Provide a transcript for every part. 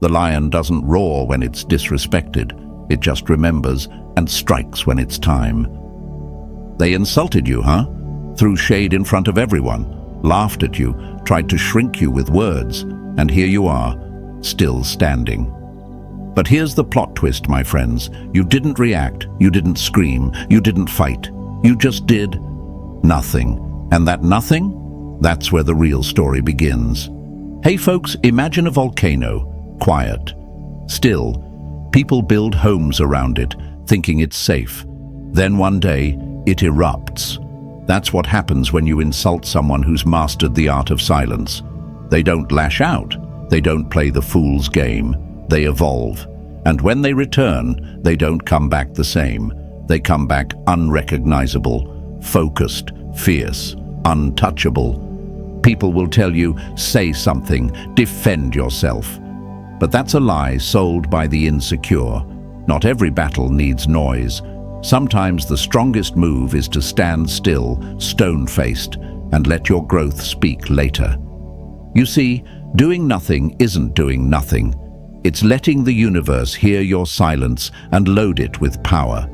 The lion doesn't roar when it's disrespected. It just remembers and strikes when it's time. They insulted you, huh? Threw shade in front of everyone, laughed at you, tried to shrink you with words, and here you are, still standing. But here's the plot twist, my friends. You didn't react, you didn't scream, you didn't fight. You just did nothing. And that nothing? That's where the real story begins. Hey folks, imagine a volcano. Quiet. Still. People build homes around it, thinking it's safe. Then one day, it erupts. That's what happens when you insult someone who's mastered the art of silence. They don't lash out. They don't play the fool's game. They evolve. And when they return, they don't come back the same. They come back unrecognizable, focused, fierce, untouchable. People will tell you, say something, defend yourself. But that's a lie sold by the insecure. Not every battle needs noise. Sometimes the strongest move is to stand still, stone-faced, and let your growth speak later. You see, doing nothing isn't doing nothing. It's letting the universe hear your silence and load it with power.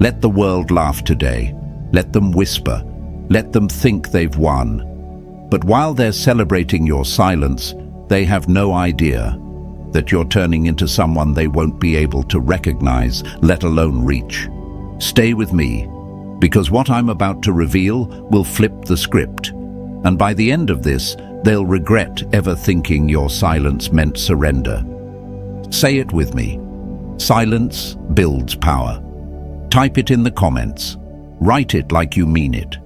Let the world laugh today. Let them whisper. Let them think they've won. But while they're celebrating your silence, they have no idea that you're turning into someone they won't be able to recognize, let alone reach. Stay with me, because what I'm about to reveal will flip the script. And by the end of this, they'll regret ever thinking your silence meant surrender. Say it with me. Silence builds power. Type it in the comments. Write it like you mean it.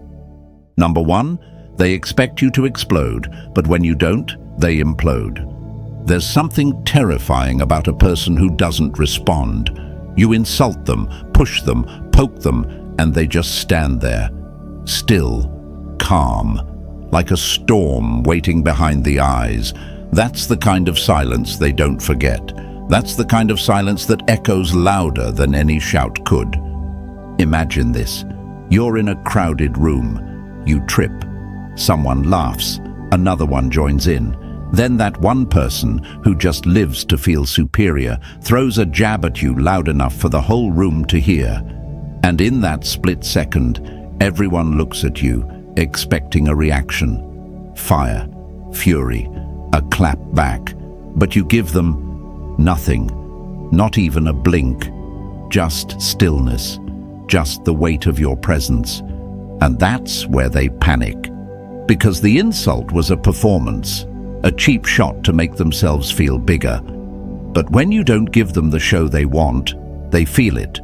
Number 1, they expect you to explode, but when you don't, they implode. There's something terrifying about a person who doesn't respond. You insult them, push them, poke them, and they just stand there, still, calm, like a storm waiting behind the eyes. That's the kind of silence they don't forget. That's the kind of silence that echoes louder than any shout could. Imagine this. You're in a crowded room. You trip. Someone laughs. Another one joins in. Then that one person who just lives to feel superior throws a jab at you loud enough for the whole room to hear. And in that split second, everyone looks at you, expecting a reaction. Fire, fury, a clap back. But you give them nothing, not even a blink, just stillness, just the weight of your presence. And that's where they panic. Because the insult was a performance, a cheap shot to make themselves feel bigger. But when you don't give them the show they want, they feel it.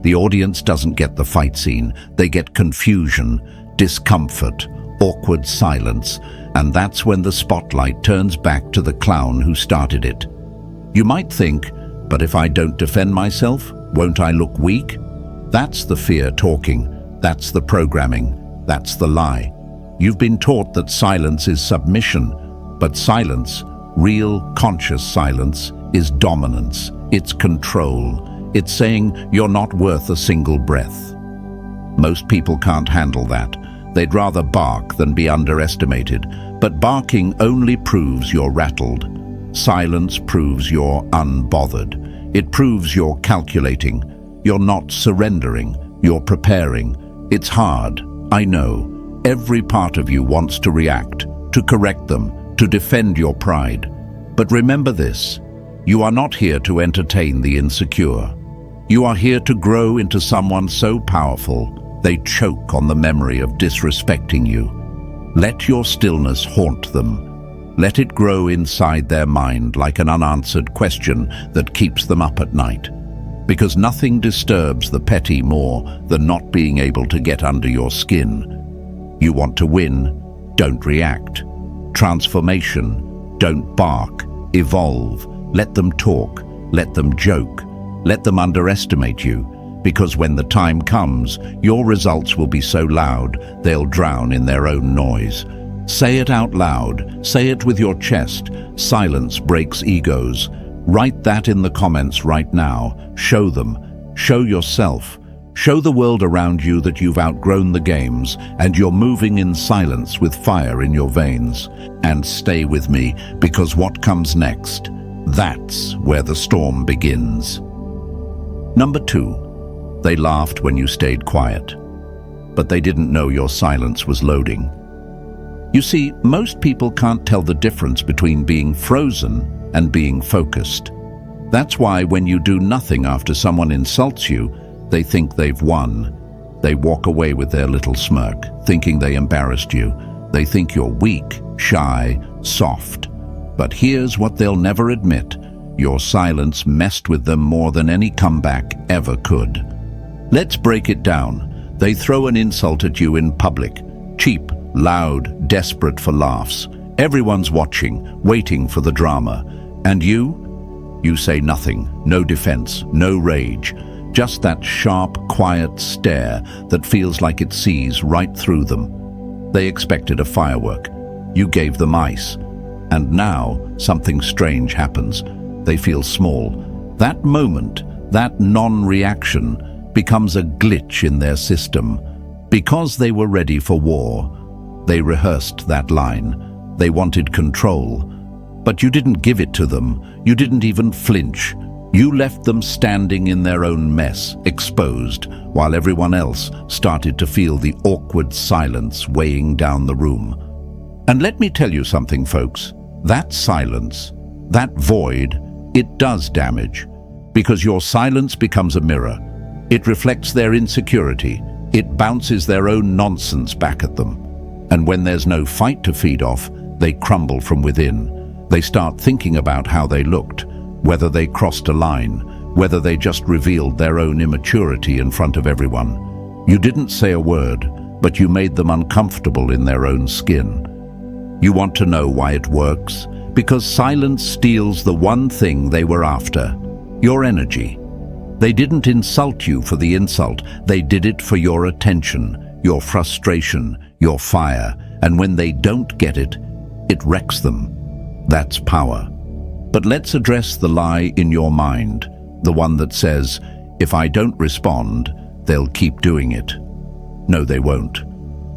The audience doesn't get the fight scene. They get confusion, discomfort, awkward silence, and that's when the spotlight turns back to the clown who started it. You might think, but if I don't defend myself, won't I look weak? That's the fear talking. That's the programming. That's the lie. You've been taught that silence is submission, but silence, real conscious silence, is dominance. It's control. It's saying you're not worth a single breath. Most people can't handle that. They'd rather bark than be underestimated, but barking only proves you're rattled. Silence proves you're unbothered. It proves you're calculating. You're not surrendering. You're preparing. It's hard, I know. Every part of you wants to react, to correct them, to defend your pride. But remember this, you are not here to entertain the insecure. You are here to grow into someone so powerful, they choke on the memory of disrespecting you. Let your stillness haunt them. Let it grow inside their mind like an unanswered question that keeps them up at night. Because nothing disturbs the petty more than not being able to get under your skin. You want to win, don't react. Transformation, don't bark. Evolve, let them talk, let them joke, let them underestimate you. Because when the time comes, your results will be so loud, they'll drown in their own noise. Say it out loud. Say it with your chest. Silence breaks egos. Write that in the comments right now. Show them. Show yourself. Show the world around you that you've outgrown the games and you're moving in silence with fire in your veins. And stay with me, because what comes next That's where the storm begins. Number 2, they laughed when you stayed quiet, but they didn't know your silence was loading. You see, most people can't tell the difference between being frozen and being focused. That's why when you do nothing after someone insults you, they think they've won. They walk away with their little smirk, thinking they embarrassed you. They think you're weak, shy, soft. But here's what they'll never admit. Your silence messed with them more than any comeback ever could. Let's break it down. They throw an insult at you in public. Cheap, loud, desperate for laughs. Everyone's watching, waiting for the drama. And you say nothing, no defense, no rage. Just that sharp, quiet stare that feels like it sees right through them. They expected a firework. You gave them ice. And now something strange happens. They feel small. That moment, that non-reaction, becomes a glitch in their system. Because they were ready for war, they rehearsed that line. They wanted control. But you didn't give it to them. You didn't even flinch. You left them standing in their own mess, exposed, while everyone else started to feel the awkward silence weighing down the room. And let me tell you something, folks. That silence, that void, it does damage. Because your silence becomes a mirror. It reflects their insecurity. It bounces their own nonsense back at them. And when there's no fight to feed off, they crumble from within. They start thinking about how they looked, whether they crossed a line, whether they just revealed their own immaturity in front of everyone. You didn't say a word, but you made them uncomfortable in their own skin. You want to know why it works? Because silence steals the one thing they were after, your energy. They didn't insult you for the insult, they did it for your attention, your frustration, your fire, and when they don't get it, it wrecks them. That's power. But let's address the lie in your mind, the one that says, if I don't respond, they'll keep doing it. No, they won't.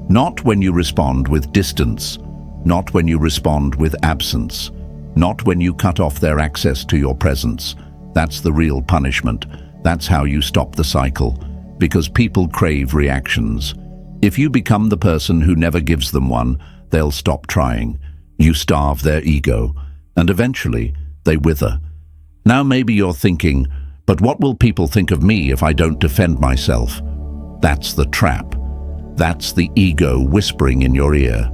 Not when you respond with distance, not when you respond with absence, not when you cut off their access to your presence. That's the real punishment. That's how you stop the cycle, because people crave reactions. If you become the person who never gives them one, they'll stop trying. You starve their ego, and eventually they wither. Now maybe you're thinking, but what will people think of me if I don't defend myself? That's the trap. That's the ego whispering in your ear.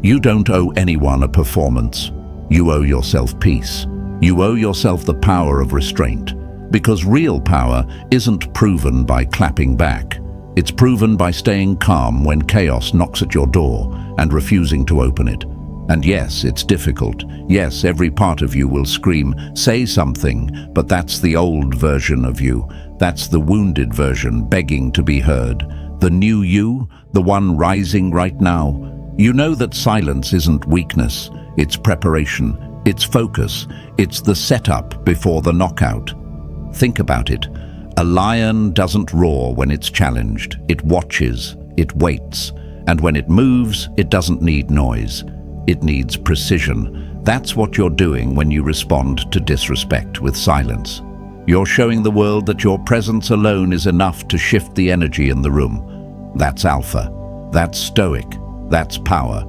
You don't owe anyone a performance. You owe yourself peace. You owe yourself the power of restraint. Because real power isn't proven by clapping back. It's proven by staying calm when chaos knocks at your door and refusing to open it. And yes, it's difficult. Yes, every part of you will scream, say something, but that's the old version of you. That's the wounded version begging to be heard. The new you, the one rising right now. You know that silence isn't weakness. It's preparation. It's focus. It's the setup before the knockout. Think about it. A lion doesn't roar when it's challenged. It watches. It waits. And when it moves, it doesn't need noise. It needs precision. That's what you're doing when you respond to disrespect with silence. You're showing the world that your presence alone is enough to shift the energy in the room. That's alpha. That's stoic. That's power.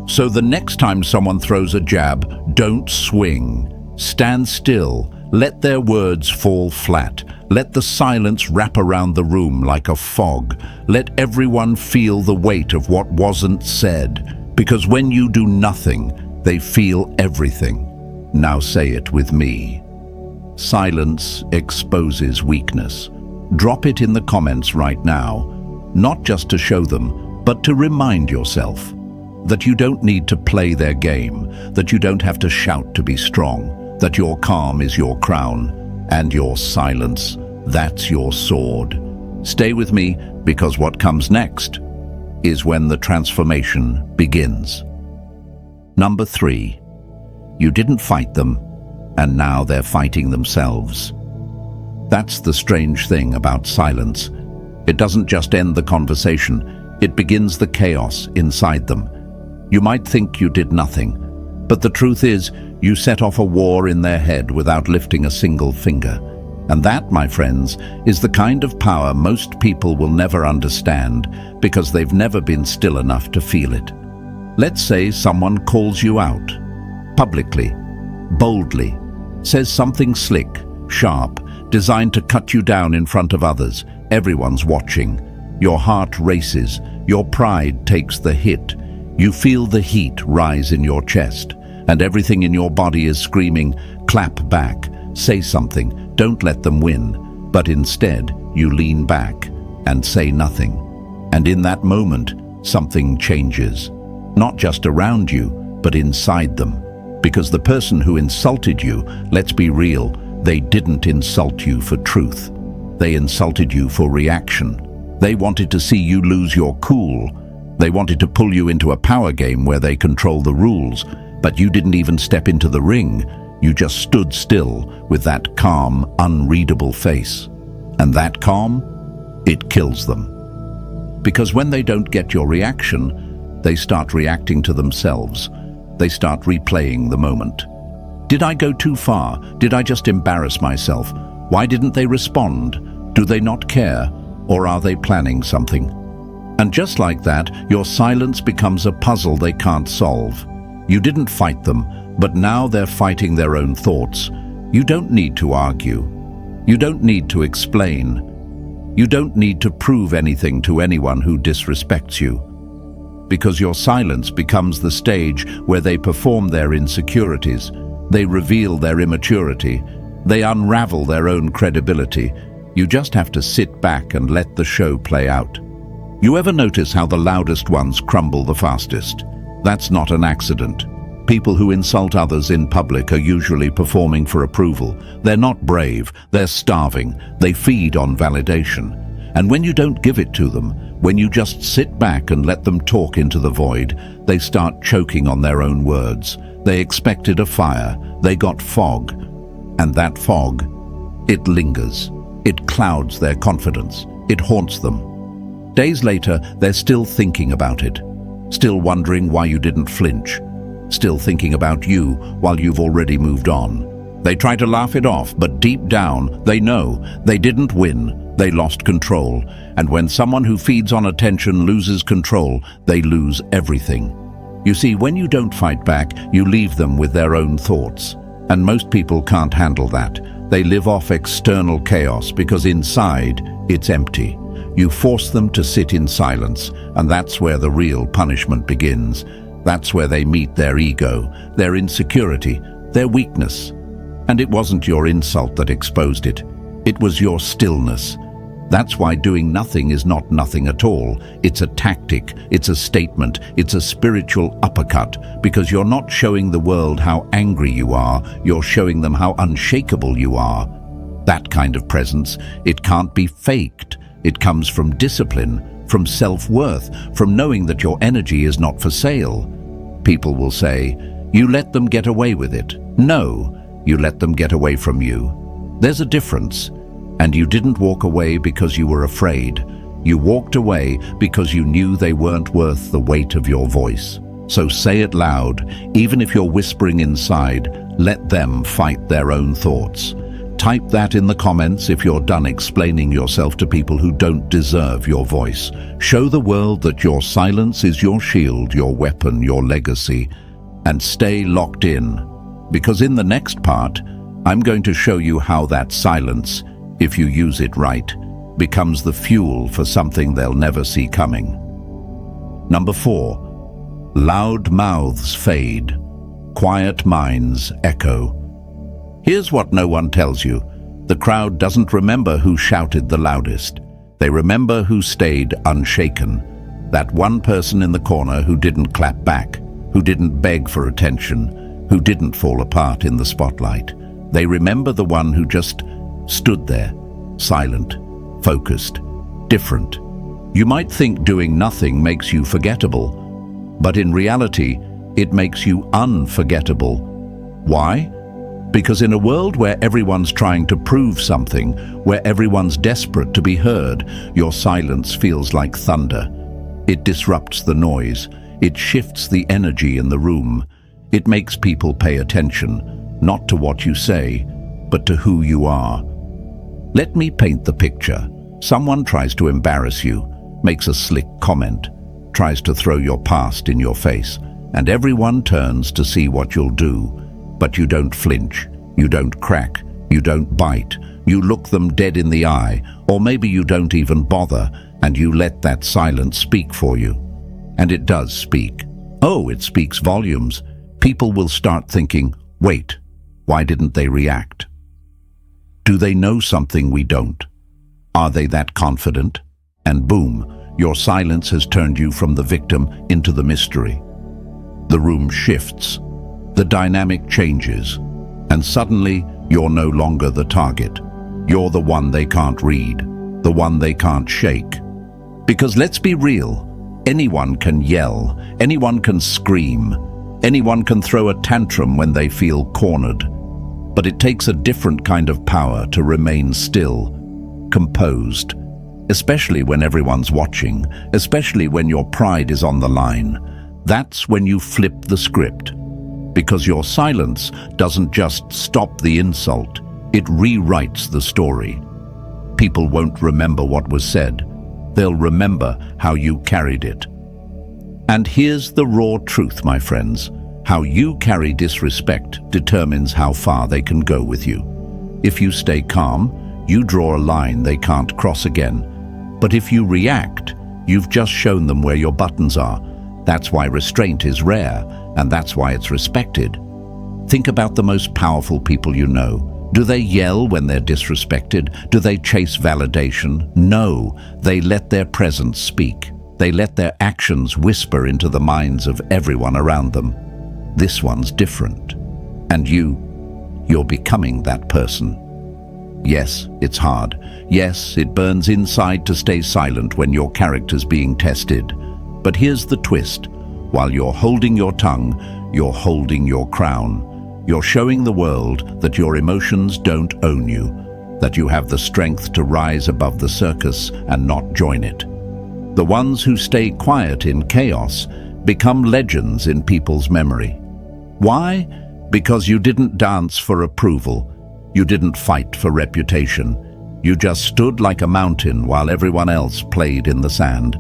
So the next time someone throws a jab, don't swing. Stand still. Let their words fall flat. Let the silence wrap around the room like a fog. Let everyone feel the weight of what wasn't said. Because when you do nothing, they feel everything. Now say it with me. Silence exposes weakness. Drop it in the comments right now. Not just to show them, but to remind yourself that you don't need to play their game, that you don't have to shout to be strong, that your calm is your crown, and your silence, that's your sword. Stay with me, because what comes next is when the transformation begins. Number 3, you didn't fight them, and now they're fighting themselves. That's the strange thing about silence. It doesn't just end the conversation, it begins the chaos inside them. You might think you did nothing, but the truth is, You set off a war in their head without lifting a single finger. And that, my friends, is the kind of power most people will never understand because they've never been still enough to feel it. Let's say someone calls you out, publicly, boldly, says something slick, sharp, designed to cut you down in front of others. Everyone's watching. Your heart races. Your pride takes the hit. You feel the heat rise in your chest, and everything in your body is screaming, clap back, say something, don't let them win. But instead, you lean back and say nothing. And in that moment, something changes. Not just around you, but inside them. Because the person who insulted you, let's be real, they didn't insult you for truth. They insulted you for reaction. They wanted to see you lose your cool. They wanted to pull you into a power game where they control the rules, but you didn't even step into the ring. You just stood still with that calm, unreadable face. And that calm, it kills them. Because when they don't get your reaction, they start reacting to themselves. They start replaying the moment. Did I go too far? Did I just embarrass myself? Why didn't they respond? Do they not care? Or are they planning something? And just like that, your silence becomes a puzzle they can't solve. You didn't fight them, but now they're fighting their own thoughts. You don't need to argue. You don't need to explain. You don't need to prove anything to anyone who disrespects you. Because your silence becomes the stage where they perform their insecurities. They reveal their immaturity. They unravel their own credibility. You just have to sit back and let the show play out. You ever notice how the loudest ones crumble the fastest? That's not an accident. People who insult others in public are usually performing for approval. They're not brave, they're starving, they feed on validation. And when you don't give it to them, when you just sit back and let them talk into the void, they start choking on their own words. They expected a fire, they got fog. And that fog, it lingers. It clouds their confidence. It haunts them. Days later, they're still thinking about it. Still wondering why you didn't flinch. Still thinking about you while you've already moved on. They try to laugh it off, but deep down, they know they didn't win. They lost control. And when someone who feeds on attention loses control, they lose everything. You see, when you don't fight back, you leave them with their own thoughts. And most people can't handle that. They live off external chaos because inside, it's empty. You force them to sit in silence, and that's where the real punishment begins. That's where they meet their ego, their insecurity, their weakness. And it wasn't your insult that exposed it. It was your stillness. That's why doing nothing is not nothing at all. It's a tactic, it's a statement, it's a spiritual uppercut, because you're not showing the world how angry you are, you're showing them how unshakable you are. That kind of presence, it can't be faked. It comes from discipline, from self-worth, from knowing that your energy is not for sale. People will say, you let them get away with it. No, you let them get away from you. There's a difference. And you didn't walk away because you were afraid. You walked away because you knew they weren't worth the weight of your voice. So say it loud, even if you're whispering inside, let them fight their own thoughts. Type that in the comments if you're done explaining yourself to people who don't deserve your voice. Show the world that your silence is your shield, your weapon, your legacy. And stay locked in. Because in the next part, I'm going to show you how that silence, if you use it right, becomes the fuel for something they'll never see coming. Number 4, loud mouths fade, quiet minds echo. Here's what no one tells you. The crowd doesn't remember who shouted the loudest. They remember who stayed unshaken. That one person in the corner who didn't clap back, who didn't beg for attention, who didn't fall apart in the spotlight. They remember the one who just stood there, silent, focused, different. You might think doing nothing makes you forgettable, but in reality, it makes you unforgettable. Why? Because in a world where everyone's trying to prove something, where everyone's desperate to be heard, your silence feels like thunder. It disrupts the noise. It shifts the energy in the room. It makes people pay attention, not to what you say, but to who you are. Let me paint the picture. Someone tries to embarrass you, makes a slick comment, tries to throw your past in your face, and everyone turns to see what you'll do. But you don't flinch, you don't crack, you don't bite, you look them dead in the eye, or maybe you don't even bother, and you let that silence speak for you. And it does speak. Oh, it speaks volumes. People will start thinking, wait, why didn't they react? Do they know something we don't? Are they that confident? And boom, your silence has turned you from the victim into the mystery. The room shifts, the dynamic changes, and suddenly you're no longer the target. You're the one they can't read, the one they can't shake. Because let's be real, anyone can yell, anyone can scream, anyone can throw a tantrum when they feel cornered. But it takes a different kind of power to remain still, composed, especially when everyone's watching, especially when your pride is on the line. That's when you flip the script. Because your silence doesn't just stop the insult, it rewrites the story. People won't remember what was said. They'll remember how you carried it. And here's the raw truth, my friends. How you carry disrespect determines how far they can go with you. If you stay calm, you draw a line they can't cross again. But if you react, you've just shown them where your buttons are. That's why restraint is rare, and that's why it's respected. Think about the most powerful people you know. Do they yell when they're disrespected? Do they chase validation? No, they let their presence speak. They let their actions whisper into the minds of everyone around them. This one's different. And you're becoming that person. Yes, it's hard. Yes, it burns inside to stay silent when your character's being tested. But here's the twist. While you're holding your tongue, you're holding your crown. You're showing the world that your emotions don't own you, that you have the strength to rise above the circus and not join it. The ones who stay quiet in chaos become legends in people's memory. Why? Because you didn't dance for approval. You didn't fight for reputation. You just stood like a mountain while everyone else played in the sand.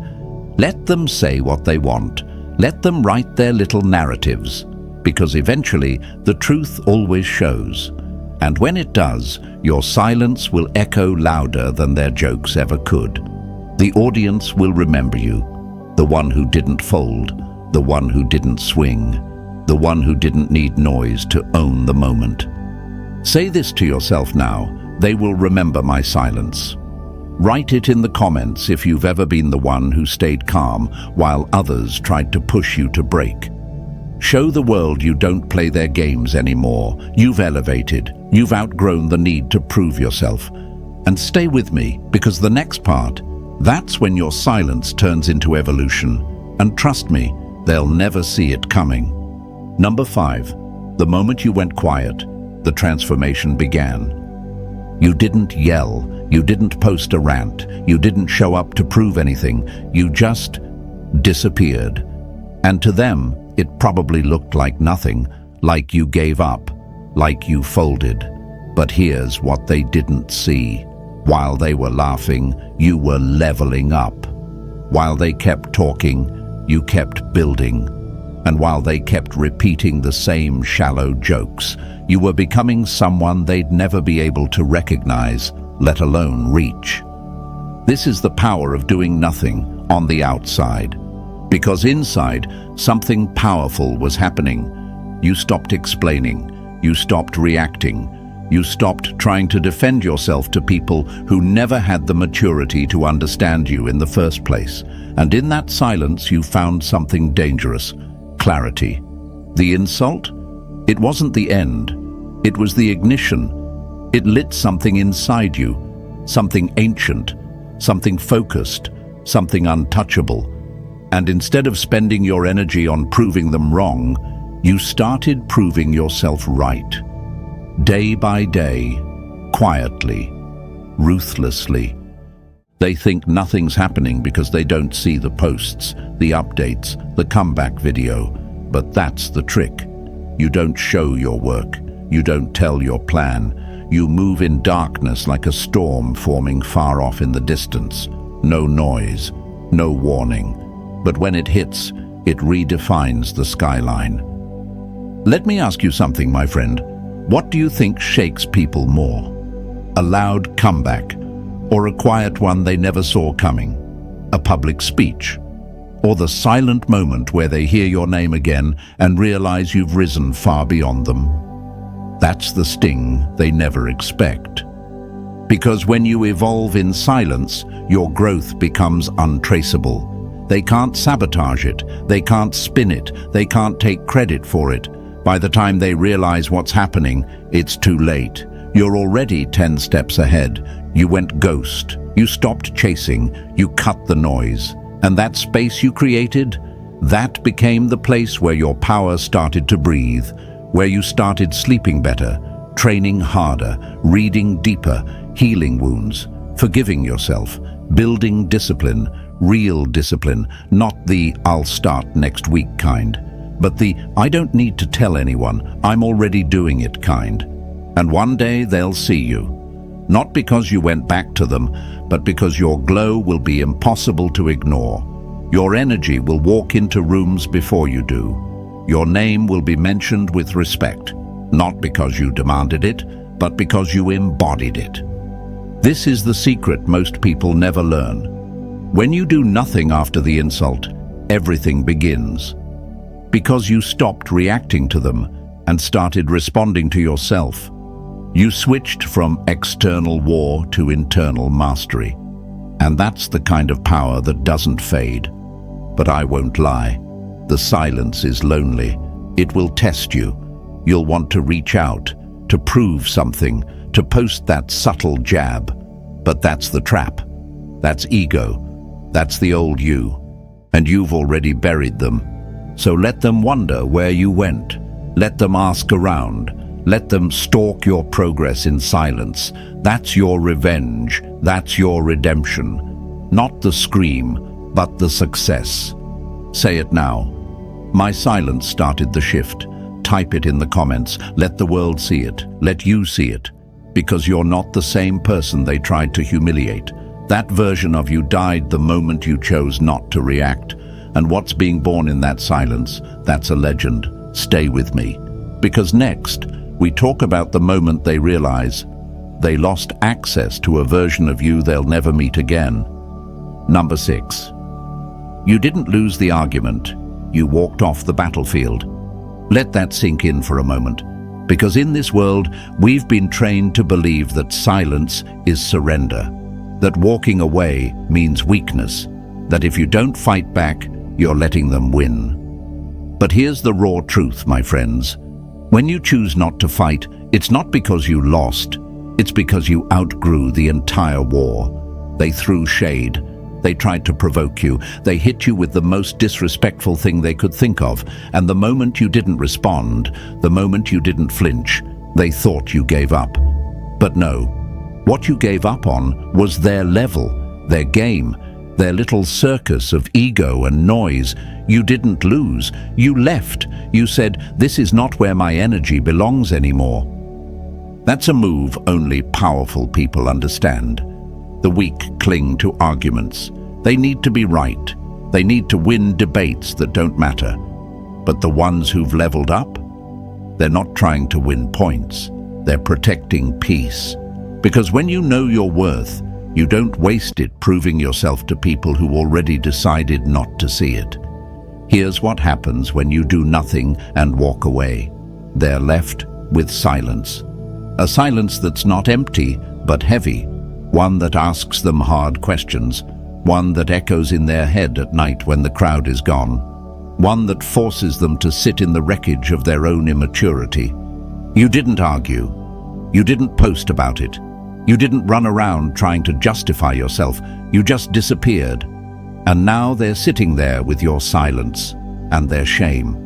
Let them say what they want. Let them write their little narratives. Because eventually, the truth always shows. And when it does, your silence will echo louder than their jokes ever could. The audience will remember you, the one who didn't fold, the one who didn't swing, the one who didn't need noise to own the moment. Say this to yourself now, they will remember my silence. Write it in the comments if you've ever been the one who stayed calm while others tried to push you to break. Show the world you don't play their games anymore. You've elevated. You've outgrown the need to prove yourself. And stay with me, because the next part, that's when your silence turns into evolution. And trust me, they'll never see it coming. Number 5, the moment you went quiet, the transformation began. You didn't yell. You didn't post a rant. You didn't show up to prove anything. You just disappeared. And to them, it probably looked like nothing, like you gave up, like you folded. But here's what they didn't see. While they were laughing, you were leveling up. While they kept talking, you kept building. And while they kept repeating the same shallow jokes, you were becoming someone they'd never be able to recognize, let alone reach. This is the power of doing nothing on the outside. Because inside, something powerful was happening. You stopped explaining. You stopped reacting. You stopped trying to defend yourself to people who never had the maturity to understand you in the first place. And in that silence, you found something dangerous: clarity. The insult? It wasn't the end. It was the ignition. It lit something inside you, something ancient, something focused, something untouchable. And instead of spending your energy on proving them wrong, you started proving yourself right. Day by day, quietly, ruthlessly. They think nothing's happening because they don't see the posts, the updates, the comeback video. But that's the trick. You don't show your work. You don't tell your plan. You move in darkness like a storm forming far off in the distance. No noise, no warning. But when it hits, it redefines the skyline. Let me ask you something, my friend. What do you think shakes people more? A loud comeback, or a quiet one they never saw coming? A public speech, or the silent moment where they hear your name again and realize you've risen far beyond them? That's the sting they never expect. Because when you evolve in silence, your growth becomes untraceable. They can't sabotage it, they can't spin it, they can't take credit for it. By the time they realize what's happening, it's too late. You're already 10 steps ahead. You went ghost. You stopped chasing. You cut the noise. And that space you created, that became the place where your power started to breathe, where you started sleeping better, training harder, reading deeper, healing wounds, forgiving yourself, building discipline, real discipline, not the "I'll start next week" kind, but the "I don't need to tell anyone, I'm already doing it" kind. And one day they'll see you. Not because you went back to them, but because your glow will be impossible to ignore. Your energy will walk into rooms before you do. Your name will be mentioned with respect, not because you demanded it, but because you embodied it. This is the secret most people never learn. When you do nothing after the insult, everything begins. Because you stopped reacting to them and started responding to yourself. You switched from external war to internal mastery. And that's the kind of power that doesn't fade. But I won't lie. The silence is lonely. It will test you. You'll want to reach out, to prove something, to post that subtle jab. But that's the trap. That's ego. That's the old you. And you've already buried them. So let them wonder where you went. Let them ask around. Let them stalk your progress in silence. That's your revenge. That's your redemption. Not the scream, but the success. Say it now. My silence started the shift. Type it in the comments. Let the world see it. Let you see it. Because you're not the same person they tried to humiliate. That version of you died the moment you chose not to react. And what's being born in that silence, that's a legend. Stay with me. Because next, we talk about the moment they realize they lost access to a version of you they'll never meet again. Number 6. You didn't lose the argument. You walked off the battlefield. Let that sink in for a moment. Because in this world, we've been trained to believe that silence is surrender. That walking away means weakness. That if you don't fight back, you're letting them win. But here's the raw truth, my friends. When you choose not to fight, it's not because you lost. It's because you outgrew the entire war. They threw shade. They tried to provoke you. They hit you with the most disrespectful thing they could think of. And the moment you didn't respond, the moment you didn't flinch, they thought you gave up. But no. What you gave up on was their level, their game, their little circus of ego and noise. You didn't lose. You left. You said, "This is not where my energy belongs anymore." That's a move only powerful people understand. The weak cling to arguments. They need to be right. They need to win debates that don't matter. But the ones who've leveled up, they're not trying to win points. They're protecting peace. Because when you know your worth, you don't waste it proving yourself to people who already decided not to see it. Here's what happens when you do nothing and walk away. They're left with silence. A silence that's not empty, but heavy. One that asks them hard questions. One that echoes in their head at night when the crowd is gone. One that forces them to sit in the wreckage of their own immaturity. You didn't argue. You didn't post about it. You didn't run around trying to justify yourself. You just disappeared. And now they're sitting there with your silence and their shame.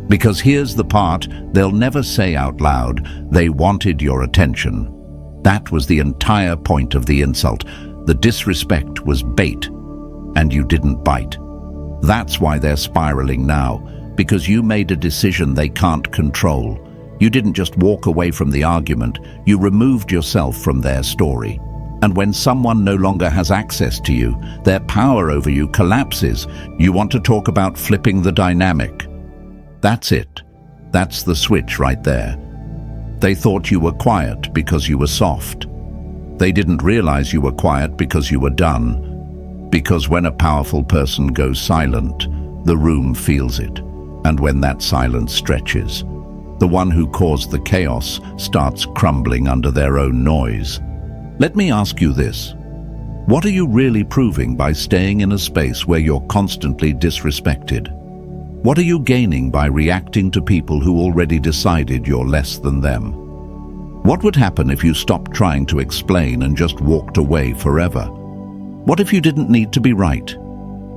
Because here's the part they'll never say out loud. They wanted your attention. That was the entire point of the insult. The disrespect was bait, and you didn't bite. That's why they're spiraling now, because you made a decision they can't control. You didn't just walk away from the argument, you removed yourself from their story. And when someone no longer has access to you, their power over you collapses. You want to talk about flipping the dynamic. That's it. That's the switch right there. They thought you were quiet because you were soft. They didn't realize you were quiet because you were done. Because when a powerful person goes silent, the room feels it. And when that silence stretches, the one who caused the chaos starts crumbling under their own noise. Let me ask you this. What are you really proving by staying in a space where you're constantly disrespected? What are you gaining by reacting to people who already decided you're less than them? What would happen if you stopped trying to explain and just walked away forever? What if you didn't need to be right?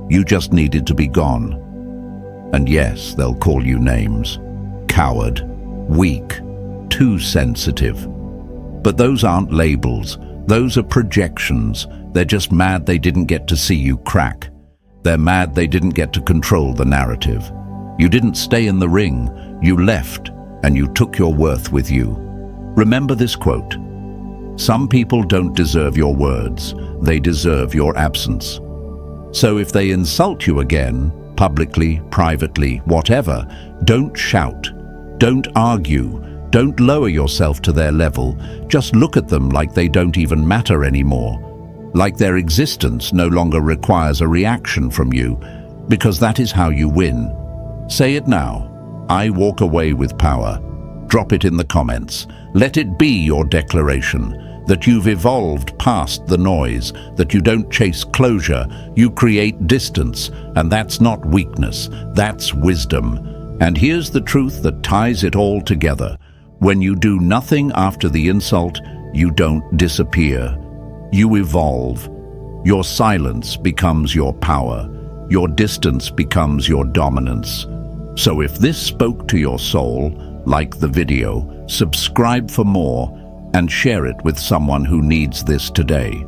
You just needed to be gone. And yes, they'll call you names. Coward, weak, too sensitive. But those aren't labels. Those are projections. They're just mad they didn't get to see you crack. They're mad they didn't get to control the narrative. You didn't stay in the ring. You left, and you took your worth with you. Remember this quote. Some people don't deserve your words. They deserve your absence. So if they insult you again, publicly, privately, whatever, don't shout. Don't argue. Don't lower yourself to their level. Just look at them like they don't even matter anymore. Like their existence no longer requires a reaction from you, because that is how you win. Say it now. I walk away with power. Drop it in the comments. Let it be your declaration that you've evolved past the noise, that you don't chase closure, you create distance, and that's not weakness, that's wisdom. And here's the truth that ties it all together. When you do nothing after the insult, you don't disappear. You evolve. Your silence becomes your power. Your distance becomes your dominance. So if this spoke to your soul, like the video, subscribe for more, and share it with someone who needs this today.